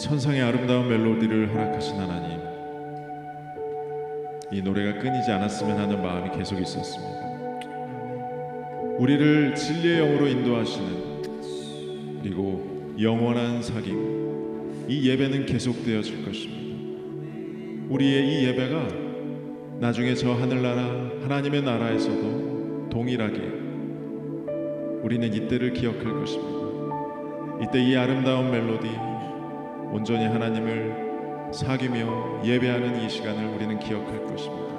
천상의 아름다운 멜로디를 허락하신 하나님, 이 노래가 끊이지 않았으면 하는 마음이 계속 있었습니다. 우리를 진리의 영으로 인도하시는, 그리고 영원한 사귐, 이 예배는 계속되어질 것입니다. 우리의 이 예배가 나중에 저 하늘나라 하나님의 나라에서도 동일하게 우리는 이때를 기억할 것입니다. 이때 이 아름다운 멜로디, 온전히 하나님을 사귀며 예배하는 이 시간을 우리는 기억할 것입니다.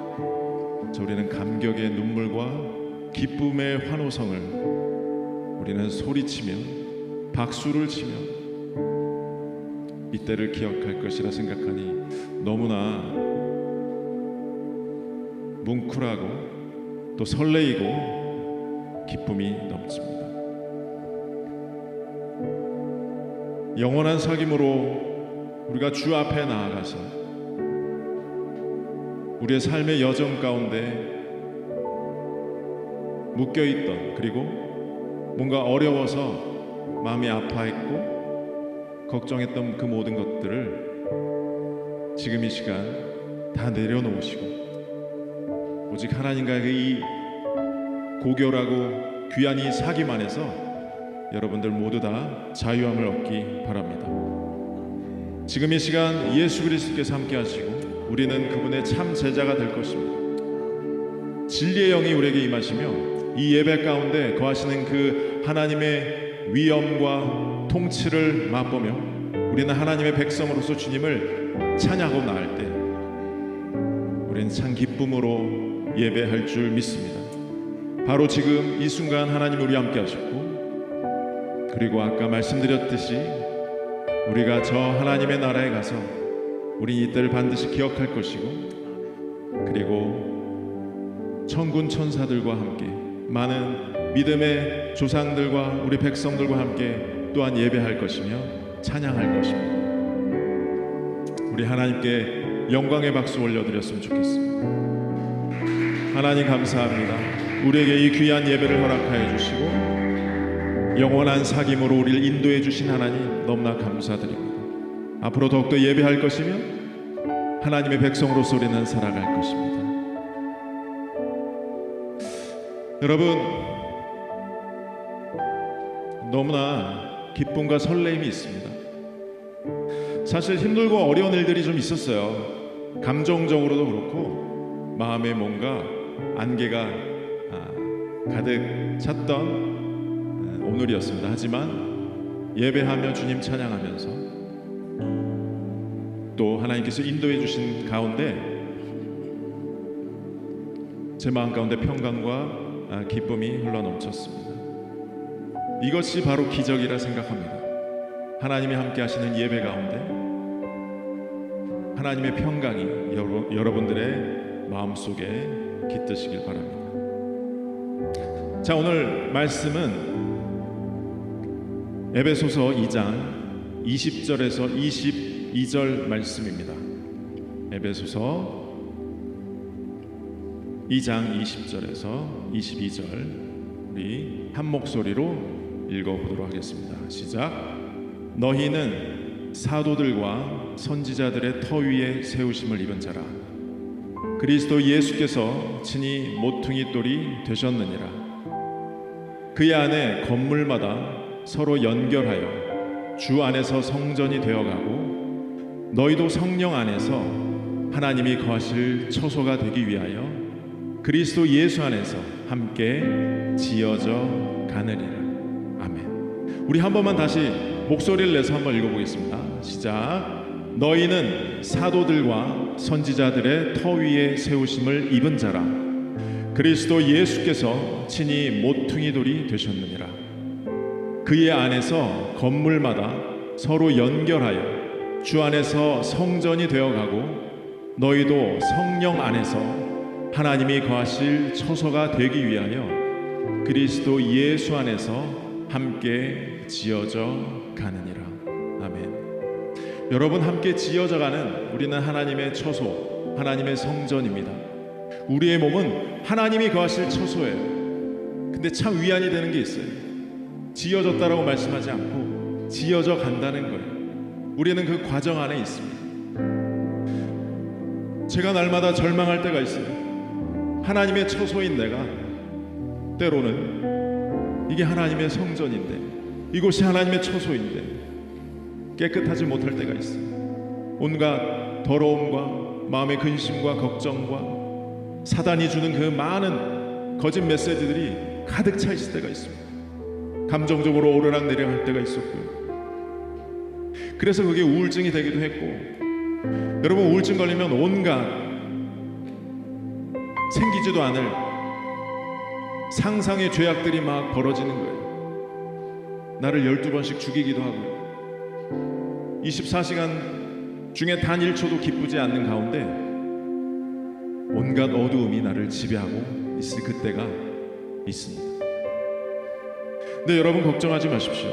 우리는 감격의 눈물과 기쁨의 환호성을 우리는 소리치며 박수를 치며 이때를 기억할 것이라 생각하니 너무나 뭉클하고 또 설레이고 기쁨이 넘칩니다. 영원한 사귐으로 우리가 주 앞에 나아가서 우리의 삶의 여정 가운데 묶여있던, 그리고 뭔가 어려워서 마음이 아파했고 걱정했던 그 모든 것들을 지금 이 시간 다 내려놓으시고 오직 하나님과의 이 고결하고 귀한 이 사귐 안에서 여러분들 모두 다 자유함을 얻기 바랍니다. 지금 이 시간 예수 그리스도께서 함께 하시고 우리는 그분의 참 제자가 될 것입니다. 진리의 영이 우리에게 임하시며 이 예배 가운데 거하시는 그 하나님의 위엄과 통치를 맛보며 우리는 하나님의 백성으로서 주님을 찬양하고 나갈 때 우리는 참 기쁨으로 예배할 줄 믿습니다. 바로 지금 이 순간 하나님이 우리와 함께 하셨고, 그리고 아까 말씀드렸듯이 우리가 저 하나님의 나라에 가서 우리 이때를 반드시 기억할 것이고, 그리고 천군 천사들과 함께 많은 믿음의 조상들과 우리 백성들과 함께 또한 예배할 것이며 찬양할 것입니다. 우리 하나님께 영광의 박수 올려드렸으면 좋겠습니다. 하나님 감사합니다. 우리에게 이 귀한 예배를 허락하여 주시고 영원한 사귐으로 우리를 인도해 주신 하나님 너무나 감사드립니다. 앞으로 더욱더 예배할 것이며 하나님의 백성으로서 우리는 살아갈 것입니다. 여러분, 너무나 기쁨과 설레임이 있습니다. 사실 힘들고 어려운 일들이 좀 있었어요. 감정적으로도 그렇고 마음에 뭔가 안개가 가득 찼던 오늘이었습니다. 하지만 예배하며 주님 찬양하면서 또 하나님께서 인도해 주신 가운데 제 마음 가운데 평강과 기쁨이 흘러넘쳤습니다. 이것이 바로 기적이라 생각합니다. 하나님이 함께 하시는 예배 가운데 하나님의 평강이 여러분들의 마음속에 깃드시길 바랍니다. 자, 오늘 말씀은 에베소서 2장 20절에서 22절 말씀입니다. 에베소서 2장 20절에서 22절 우리 한 목소리로 읽어보도록 하겠습니다. 시작. 너희는 사도들과 선지자들의 터 위에 세우심을 입은 자라. 그리스도 예수께서 친히 모퉁이 돌이 되셨느니라. 그의 안에 건물마다 서로 연결하여 주 안에서 성전이 되어가고 너희도 성령 안에서 하나님이 거하실 처소가 되기 위하여 그리스도 예수 안에서 함께 지어져 가느니라. 아멘. 우리 한 번만 다시 목소리를 내서 한번 읽어보겠습니다. 시작. 너희는 사도들과 선지자들의 터 위에 세우심을 입은 자라. 그리스도 예수께서 친히 모퉁이 돌이 되셨느니라. 그의 안에서 건물마다 서로 연결하여 주 안에서 성전이 되어가고 너희도 성령 안에서 하나님이 거하실 처소가 되기 위하여 그리스도 예수 안에서 함께 지어져 가느니라. 아멘. 여러분, 함께 지어져 가는 우리는 하나님의 처소, 하나님의 성전입니다. 우리의 몸은 하나님이 거하실 처소예요. 근데 참 위안이 되는 게 있어요. 지어졌다라고 말씀하지 않고 지어져 간다는 거예요. 우리는 그 과정 안에 있습니다. 제가 날마다 절망할 때가 있어요. 하나님의 처소인 내가 때로는 이게 하나님의 성전인데, 이곳이 하나님의 처소인데 깨끗하지 못할 때가 있어요. 온갖 더러움과 마음의 근심과 걱정과 사단이 주는 그 많은 거짓 메시지들이 가득 차 있을 때가 있습니다. 감정적으로 오르락내리락 할 때가 있었고요. 그래서 그게 우울증이 되기도 했고, 여러분 우울증 걸리면 온갖 생기지도 않을 상상의 죄악들이 막 벌어지는 거예요. 나를 12번씩 죽이기도 하고요. 24시간 중에 단 1초도 기쁘지 않는 가운데 온갖 어두움이 나를 지배하고 있을 그때가 있습니다. 근데 여러분 걱정하지 마십시오.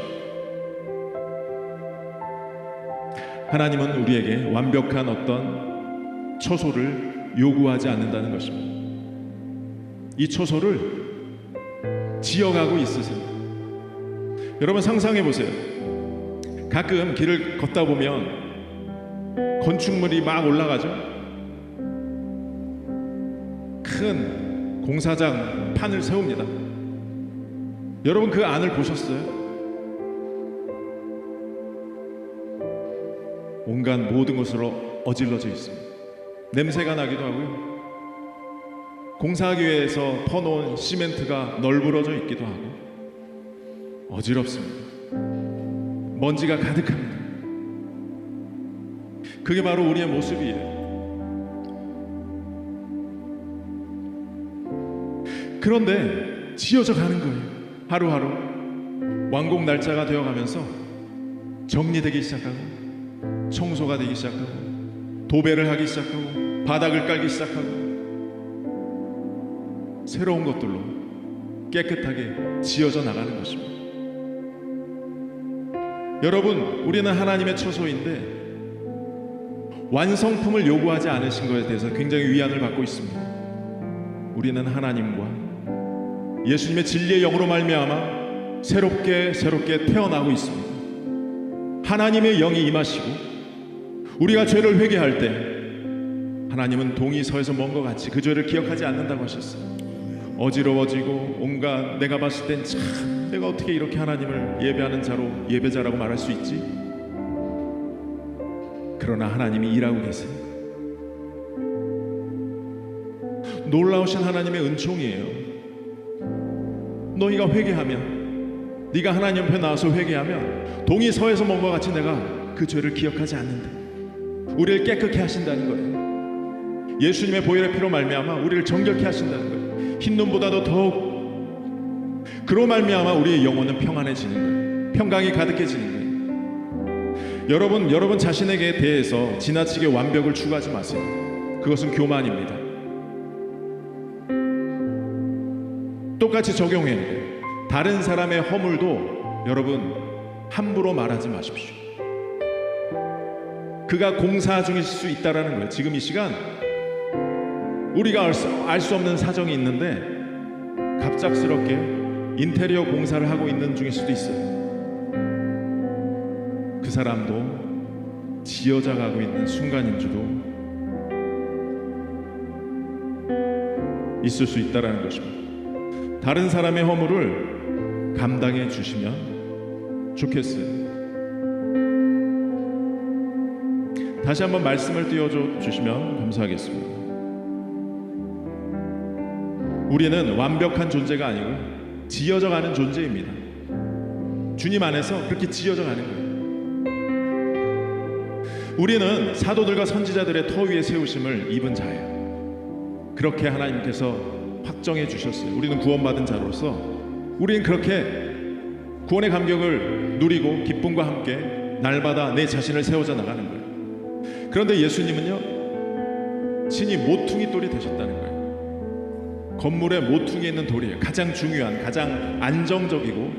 하나님은 우리에게 완벽한 어떤 처소를 요구하지 않는다는 것입니다. 이 처소를 지어가고 있으세요. 여러분 상상해 보세요. 가끔 길을 걷다 보면 건축물이 막 올라가죠. 큰 공사장 판을 세웁니다. 여러분 그 안을 보셨어요? 온갖 모든 것으로 어질러져 있습니다. 냄새가 나기도 하고요. 공사하기 위해서 퍼놓은 시멘트가 널브러져 있기도 하고 어지럽습니다. 먼지가 가득합니다. 그게 바로 우리의 모습이에요. 그런데 지어져 가는 거예요. 하루하루 완공 날짜가 되어가면서 정리되기 시작하고 청소가 되기 시작하고 도배를 하기 시작하고 바닥을 깔기 시작하고 새로운 것들로 깨끗하게 지어져 나가는 것입니다. 여러분 우리는 하나님의 처소인데 완성품을 요구하지 않으신 것에 대해서 굉장히 위안을 받고 있습니다. 우리는 하나님과 예수님의 진리의 영으로 말미암아 새롭게 태어나고 있습니다. 하나님의 영이 임하시고 우리가 죄를 회개할 때 하나님은 동이 서에서 먼 것 같이 그 죄를 기억하지 않는다고 하셨어요. 어지러워지고 온갖 내가 봤을 땐 참 내가 어떻게 이렇게 하나님을 예배하는 자로 예배자라고 말할 수 있지? 그러나 하나님이 일하고 계세요. 놀라우신 하나님의 은총이에요. 너희가 회개하면, 네가 하나님 앞에 나와서 회개하면 동이 서에서 먼 것 같이 내가 그 죄를 기억하지 않는다. 우리를 깨끗게 하신다는 거예요. 예수님의 보혈의 피로 말미암아 우리를 정결케 하신다는 거예요. 흰눈보다도 더욱 그로 말미암아 우리의 영혼은 평안해지는 거예요. 평강이 가득해지는 거예요. 여러분 자신에게 대해서 지나치게 완벽을 추구하지 마세요. 그것은 교만입니다. 똑같이 적용해야 돼요. 다른 사람의 허물도 여러분 함부로 말하지 마십시오. 그가 공사 중일 수 있다라는 거예요. 지금 이 시간 우리가 알 수 없는 사정이 있는데 갑작스럽게 인테리어 공사를 하고 있는 중일 수도 있어요. 그 사람도 지어져 가고 있는 순간인 줄도 있을 수 있다라는 것입니다. 다른 사람의 허물을 감당해 주시면 좋겠어요. 다시 한번 말씀을 띄워줘 주시면 감사하겠습니다. 우리는 완벽한 존재가 아니고 지어져 가는 존재입니다. 주님 안에서 그렇게 지어져 가는 거예요. 우리는 사도들과 선지자들의 터 위에 세우심을 입은 자예요. 그렇게 하나님께서 확정해 주셨어요. 우리는 구원받은 자로서 우리는 그렇게 구원의 감격을 누리고 기쁨과 함께 날마다 내 자신을 세워져 나가는 거예요. 그런데 예수님은요 친히 모퉁이 돌이 되셨다는 거예요. 건물의 모퉁이에 있는 돌이에요. 가장 중요한, 가장 안정적이고,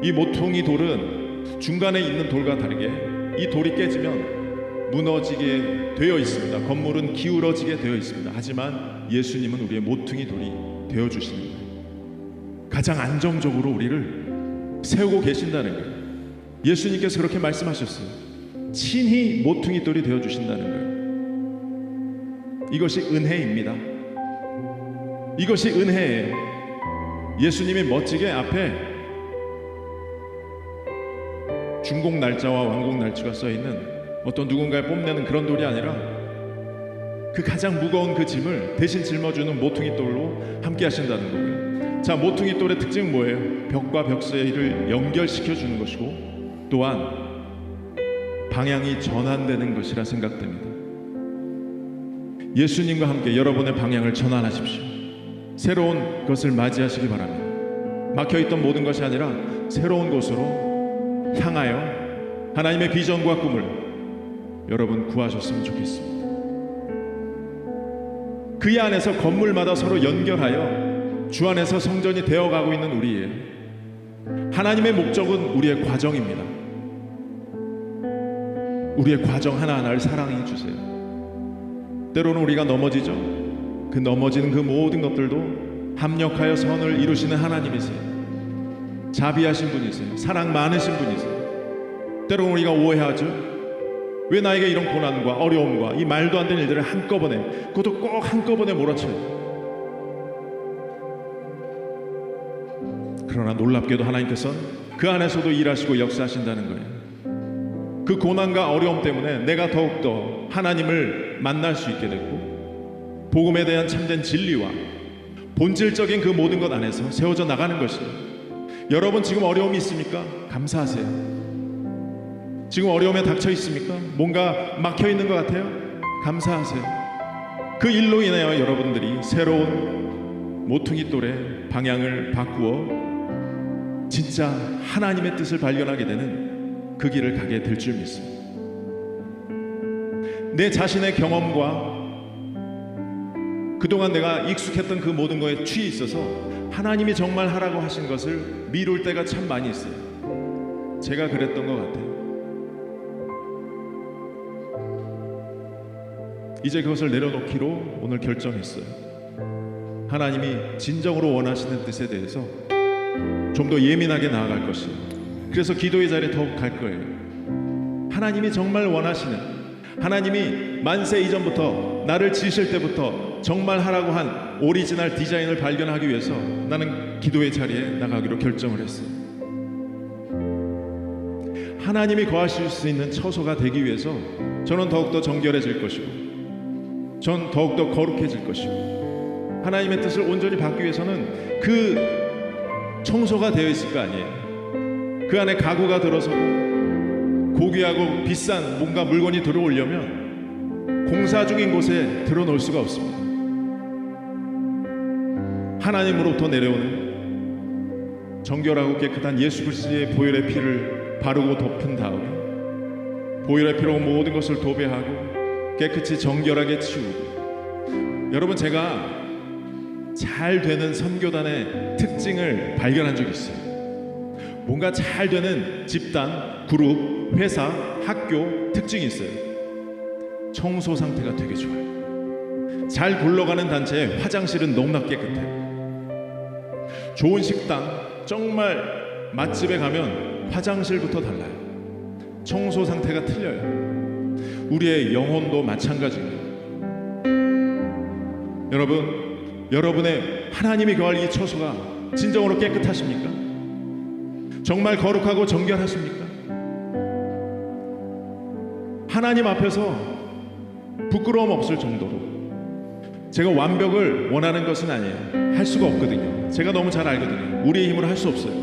이 모퉁이 돌은 중간에 있는 돌과 다르게 이 돌이 깨지면 무너지게 되어 있습니다. 건물은 기울어지게 되어 있습니다. 하지만 예수님은 우리의 모퉁이 돌이 되어주시는 거예요. 가장 안정적으로 우리를 세우고 계신다는 거예요. 예수님께서 그렇게 말씀하셨어요. 친히 모퉁이 돌이 되어 주신다는 거예요. 이것이 은혜입니다. 이것이 은혜예요. 예수님이 멋지게 앞에 준공 날짜와 완공 날짜가 써 있는 어떤 누군가를 뽐내는 그런 돌이 아니라 그 가장 무거운 그 짐을 대신 짊어주는 모퉁이 돌로 함께 하신다는 거고요. 자, 모퉁이 돌의 특징은 뭐예요? 벽과 벽 사이를 연결시켜 주는 것이고, 또한 방향이 전환되는 것이라 생각됩니다. 예수님과 함께 여러분의 방향을 전환하십시오. 새로운 것을 맞이하시기 바랍니다. 막혀있던 모든 것이 아니라 새로운 곳으로 향하여 하나님의 비전과 꿈을 여러분 구하셨으면 좋겠습니다. 그의 안에서 건물마다 서로 연결하여 주 안에서 성전이 되어가고 있는 우리예요. 하나님의 목적은 우리의 과정입니다. 우리의 과정 하나하나를 사랑해 주세요. 때로는 우리가 넘어지죠. 그 넘어지는 그 모든 것들도 합력하여 선을 이루시는 하나님이세요. 자비하신 분이세요. 사랑 많으신 분이세요. 때로는 우리가 오해하죠. 왜 나에게 이런 고난과 어려움과 이 말도 안 되는 일들을 한꺼번에, 그것도 꼭 한꺼번에 몰아쳐요. 그러나 놀랍게도 하나님께서는 그 안에서도 일하시고 역사하신다는 거예요. 그 고난과 어려움 때문에 내가 더욱더 하나님을 만날 수 있게 됐고, 복음에 대한 참된 진리와 본질적인 그 모든 것 안에서 세워져 나가는 것이에요. 여러분 지금 어려움이 있습니까? 감사하세요. 지금 어려움에 닥쳐 있습니까? 뭔가 막혀 있는 것 같아요? 감사하세요. 그 일로 인하여 여러분들이 새로운 모퉁이 돌의 방향을 바꾸어 진짜 하나님의 뜻을 발견하게 되는 그 길을 가게 될 줄 믿습니다. 내 자신의 경험과 그동안 내가 익숙했던 그 모든 것에 취해 있어서 하나님이 정말 하라고 하신 것을 미룰 때가 참 많이 있어요. 제가 그랬던 것 같아요. 이제 그것을 내려놓기로 오늘 결정했어요. 하나님이 진정으로 원하시는 뜻에 대해서 좀 더 예민하게 나아갈 것이에요. 그래서 기도의 자리에 더욱 갈 거예요. 하나님이 정말 원하시는, 하나님이 만세 이전부터 나를 지으실 때부터 정말 하라고 한 오리지널 디자인을 발견하기 위해서 나는 기도의 자리에 나가기로 결정을 했어요. 하나님이 거하실 수 있는 처소가 되기 위해서 저는 더욱더 정결해질 것이고, 전 더욱더 거룩해질 것이고, 하나님의 뜻을 온전히 받기 위해서는 그 청소가 되어 있을 거 아니에요. 그 안에 가구가 들어서고 고귀하고 비싼 뭔가 물건이 들어오려면 공사 중인 곳에 들어놓을 수가 없습니다. 하나님으로부터 내려오는 정결하고 깨끗한 예수 그리스도의 보혈의 피를 바르고 덮은 다음에 보혈의 피로 모든 것을 도배하고 깨끗이 정결하게 치우고, 여러분 제가 잘 되는 선교단의 특징을 발견한 적이 있어요. 뭔가 잘 되는 집단, 그룹, 회사, 학교 특징이 있어요. 청소 상태가 되게 좋아요. 잘 굴러가는 단체의 화장실은 너무나 깨끗해요. 좋은 식당, 정말 맛집에 가면 화장실부터 달라요. 청소 상태가 틀려요. 우리의 영혼도 마찬가지입니다. 여러분의 하나님이 거할 이 처소가 진정으로 깨끗하십니까? 정말 거룩하고 정결하십니까? 하나님 앞에서 부끄러움 없을 정도로, 제가 완벽을 원하는 것은 아니에요. 할 수가 없거든요. 제가 너무 잘 알거든요. 우리의 힘으로 할 수 없어요.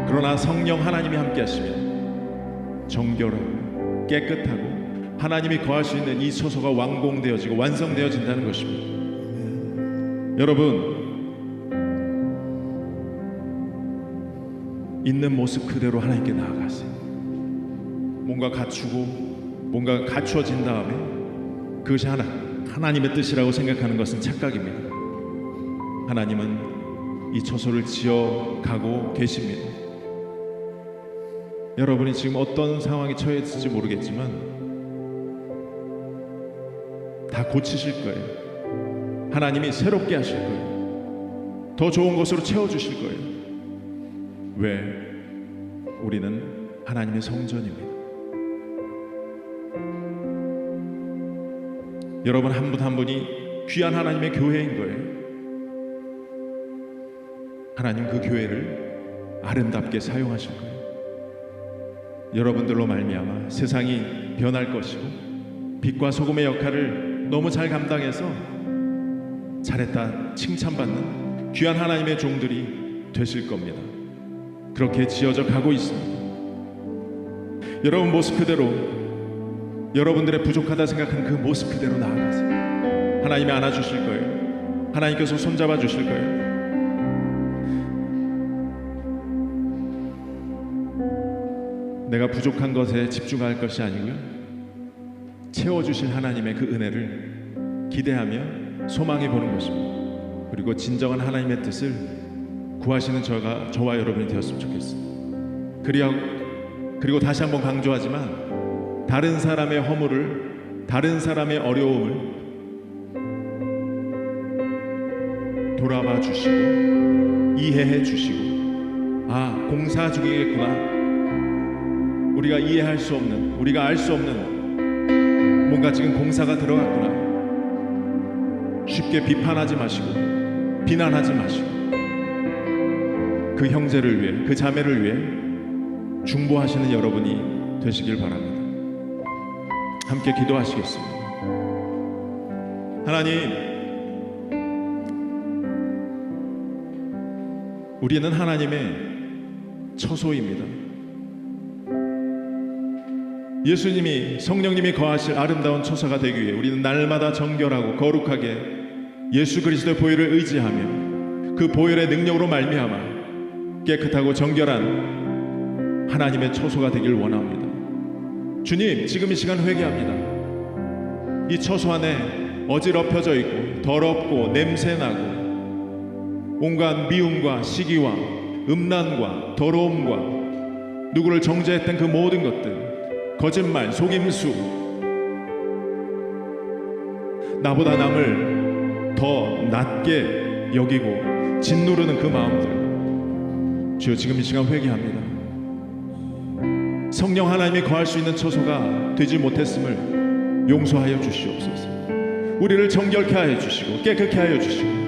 그러나 성령 하나님이 함께 하시면 정결하고 깨끗하고 하나님이 거할 수 있는 이 처소가 완공되어지고 완성되어진다는 것입니다. 여러분, 있는 모습 그대로 하나님께 나아가세요. 뭔가 갖추고 뭔가 갖추어진 다음에 그것이 하나님의 뜻이라고 생각하는 것은 착각입니다. 하나님은 이 처소를 지어가고 계십니다. 여러분이 지금 어떤 상황에 처해 있을지 모르겠지만 다 고치실 거예요. 하나님이 새롭게 하실 거예요. 더 좋은 것으로 채워주실 거예요. 왜? 우리는 하나님의 성전입니다. 여러분 한 분 한 분이 귀한 하나님의 교회인 거예요. 하나님 그 교회를 아름답게 사용하실 거예요. 여러분들로 말미암아 세상이 변할 것이고, 빛과 소금의 역할을 너무 잘 감당해서 잘했다 칭찬받는 귀한 하나님의 종들이 되실 겁니다. 그렇게 지어져 가고 있습니다. 여러분 모습 그대로, 여러분들의 부족하다 생각하는 그 모습 그대로 나아가세요. 하나님이 안아주실 거예요. 하나님께서 손잡아 주실 거예요. 내가 부족한 것에 집중할 것이 아니고요, 채워주실 하나님의 그 은혜를 기대하며 소망해 보는 것입니다. 그리고 진정한 하나님의 뜻을 구하시는 저와 여러분이 되었으면 좋겠습니다. 그리고 다시 한번 강조하지만, 다른 사람의 허물을, 다른 사람의 어려움을 돌아봐 주시고 이해해 주시고, 아, 공사 중이겠구나, 우리가 이해할 수 없는, 우리가 알 수 없는 뭔가 지금 공사가 들어갔구나, 쉽게 비판하지 마시고 비난하지 마시고 그 형제를 위해, 그 자매를 위해 중보하시는 여러분이 되시길 바랍니다. 함께 기도하시겠습니다. 하나님, 우리는 하나님의 처소입니다. 예수님이, 성령님이 거하실 아름다운 처소가 되기 위해 우리는 날마다 정결하고 거룩하게 예수 그리스도의 보혈을 의지하며 그 보혈의 능력으로 말미암아 깨끗하고 정결한 하나님의 처소가 되길 원합니다. 주님, 지금 이 시간 회개합니다. 이 처소 안에 어지럽혀져 있고 더럽고 냄새나고 온갖 미움과 시기와 음란과 더러움과 누구를 정죄했던 그 모든 것들, 거짓말, 속임수, 나보다 남을 더 낮게 여기고 짓누르는 그 마음들, 주여 지금 이 시간 회개합니다. 성령 하나님이 거할 수 있는 처소가 되지 못했음을 용서하여 주시옵소서. 우리를 정결케 하여 주시고 깨끗게 하여 주시고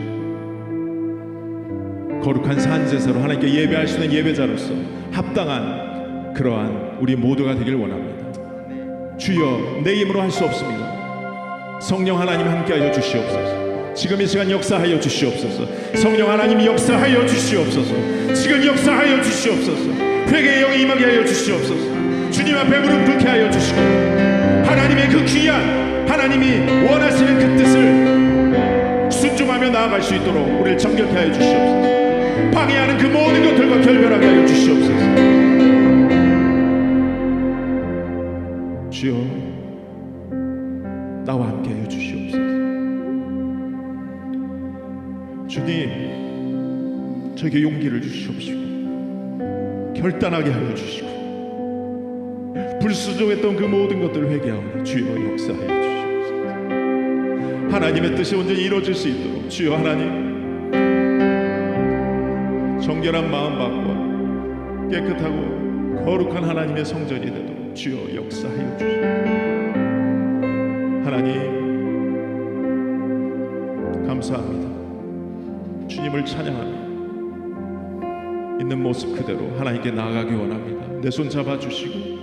거룩한 산제사로 하나님께 예배할 수 있는 예배자로서 합당한 그러한 우리 모두가 되길 원합니다. 주여, 내 힘으로 할 수 없습니다. 성령 하나님 함께하여 주시옵소서. 지금 이 시간 역사하여 주시옵소서. 성령 하나님 역사하여 주시옵소서. 지금 역사하여 주시옵소서. 회개의 영이 임하게 하여 주시옵소서. 주님 앞에 무릎 꿇게 하여 주시고, 하나님의 그 귀한, 하나님이 원하시는 그 뜻을 순종하며 나아갈 수 있도록 우리를 정결케 하여 주시옵소서. 방해하는 그 모든 것들과 결별하게 하여 주시옵소서. 주여, 나와 함께 하여 주시옵소서. 주님, 저에게 용기를 주시옵시고 결단하게 하여 주시고 불수종했던 그 모든 것들을 회개하오니 주여 역사하여 주시옵소서. 하나님의 뜻이 온전히 이루어질 수 있도록 주여 하나님, 정결한 마음밭과 깨끗하고 거룩한 하나님의 성전이 되도록 주여 역사하여 주시옵소서. 하나님 감사합니다. 주님을 찬양하며 있는 모습 그대로 하나님께 나아가기 원합니다. 내 손 잡아주시고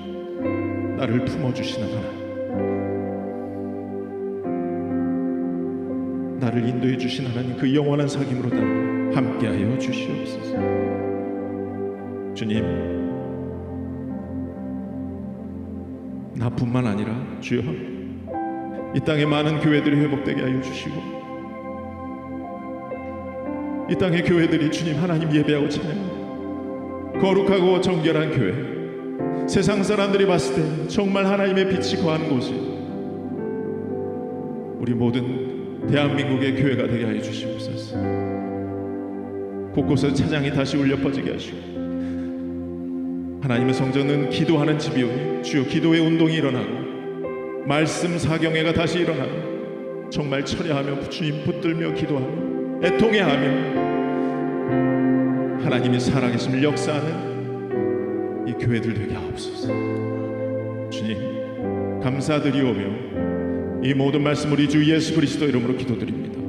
나를 품어주시는 하나님, 나를 인도해 주신 하나님, 그 영원한 사귐으로 다 함께하여 주시옵소서. 주님, 나뿐만 아니라 주여 이 땅의 많은 교회들이 회복되게 하여 주시고, 이 땅의 교회들이 주님 하나님 예배하고 찬양하고 거룩하고 정결한 교회, 세상 사람들이 봤을 때 정말 하나님의 빛이 거한 곳이 우리 모든 대한민국의 교회가 되게 하여 주시옵소서. 곳곳에 찬양이 다시 울려 퍼지게 하시고, 하나님의 성전은 기도하는 집이오니 주여 기도의 운동이 일어나고 말씀 사경회가 다시 일어나고 정말 철야하며 주님 붙들며 기도하며 애통해하며 하나님의 살아계심을 역사하는 이 교회들 되게 하옵소서. 주님 감사드리오며 이 모든 말씀 우리 주 예수 그리스도 이름으로 기도드립니다.